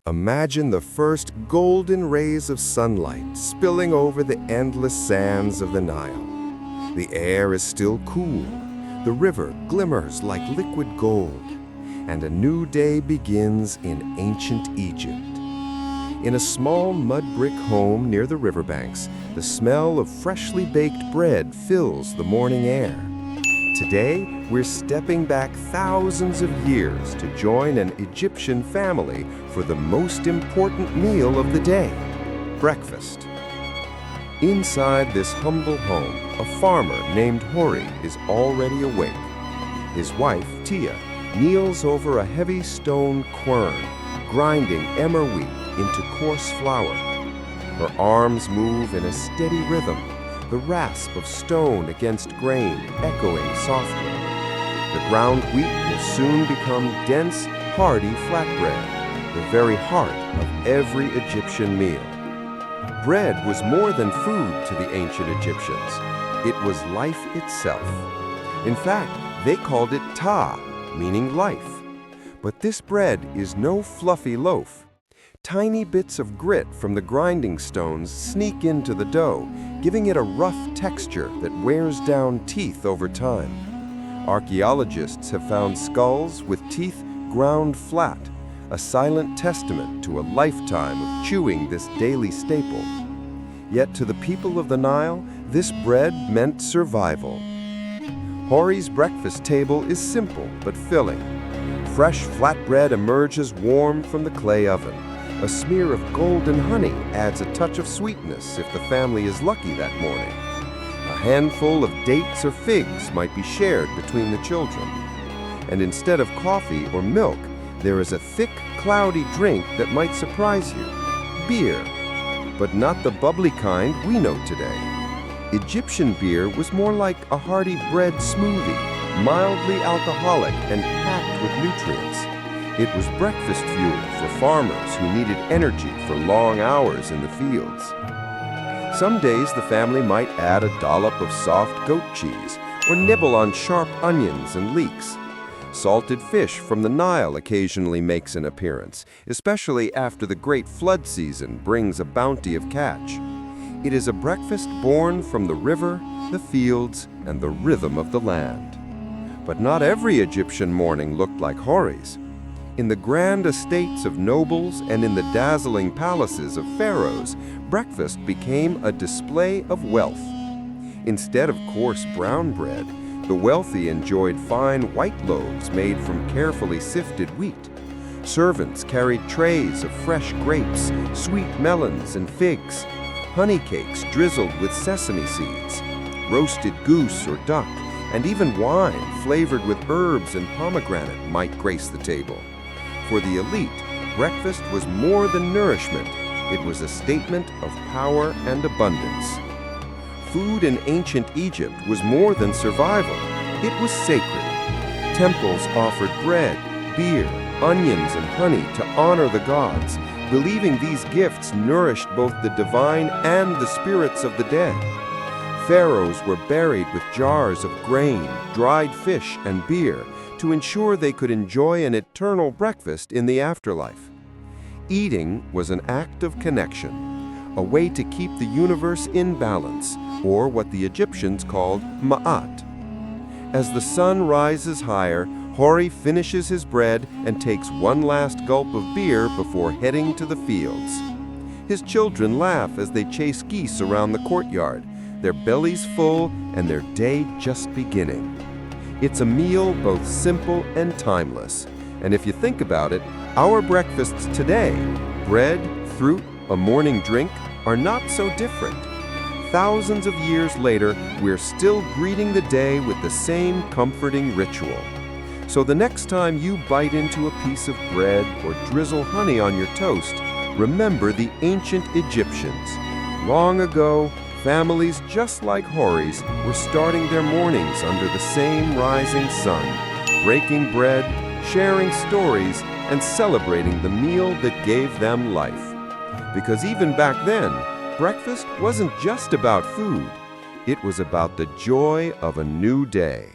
Imagine the first golden rays of sunlight spilling over the endless sands of the Nile. The air is still cool, the river glimmers like liquid gold, and a new day begins in ancient Egypt. In a small mud brick home near the riverbanks, the smell of freshly baked bread fills the morning air. Today, we're stepping back thousands of years to join an Egyptian family for the most important meal of the day, breakfast. Inside this humble home, a farmer named Hori is already awake. His wife, Tia, kneels over a heavy stone quern, grinding emmer wheat into coarse flour. Her arms move in a steady rhythm, the rasp of stone against grain echoing softly. The ground wheat will soon become dense, hearty flatbread, the very heart of every Egyptian meal. Bread was more than food to the ancient Egyptians. It was life itself. In fact, they called it ta, meaning life. But this bread is no fluffy loaf. Tiny bits of grit from the grinding stones sneak into the dough, giving it a rough texture that wears down teeth over time. Archaeologists have found skulls with teeth ground flat, a silent testament to a lifetime of chewing this daily staple. Yet to the people of the Nile, this bread meant survival. Hori's breakfast table is simple but filling. Fresh flatbread emerges warm from the clay oven. A smear of golden honey adds a touch of sweetness if the family is lucky that morning. A handful of dates or figs might be shared between the children. And instead of coffee or milk, there is a thick, cloudy drink that might surprise you: beer. But not the bubbly kind we know today. Egyptian beer was more like a hearty bread smoothie, mildly alcoholic and packed with nutrients. It was breakfast fuel for farmers who needed energy for long hours in the fields. Some days the family might add a dollop of soft goat cheese or nibble on sharp onions and leeks. Salted fish from the Nile occasionally makes an appearance, especially after the great flood season brings a bounty of catch. It is a breakfast born from the river, the fields, and the rhythm of the land. But not every Egyptian morning looked like Hori's. In the grand estates of nobles and in the dazzling palaces of pharaohs, breakfast became a display of wealth. Instead of coarse brown bread, the wealthy enjoyed fine white loaves made from carefully sifted wheat. Servants carried trays of fresh grapes, sweet melons and figs, honey cakes drizzled with sesame seeds, roasted goose or duck, and even wine flavored with herbs and pomegranate might grace the table. For the elite, breakfast was more than nourishment. It was a statement of power and abundance. Food in ancient Egypt was more than survival. It was sacred. Temples offered bread, beer, onions, and honey to honor the gods, believing these gifts nourished both the divine and the spirits of the dead. Pharaohs were buried with jars of grain, dried fish, and beer, to ensure they could enjoy an eternal breakfast in the afterlife. Eating was an act of connection, a way to keep the universe in balance, or what the Egyptians called ma'at. As the sun rises higher, Hori finishes his bread and takes one last gulp of beer before heading to the fields. His children laugh as they chase geese around the courtyard, their bellies full and their day just beginning. It's a meal both simple and timeless. And if you think about it, our breakfasts today, bread, fruit, a morning drink, are not so different. Thousands of years later, we're still greeting the day with the same comforting ritual. So the next time you bite into a piece of bread or drizzle honey on your toast, remember the ancient Egyptians. Long ago, families just like Hori's were starting their mornings under the same rising sun, breaking bread, sharing stories, and celebrating the meal that gave them life. Because even back then, breakfast wasn't just about food. It was about the joy of a new day.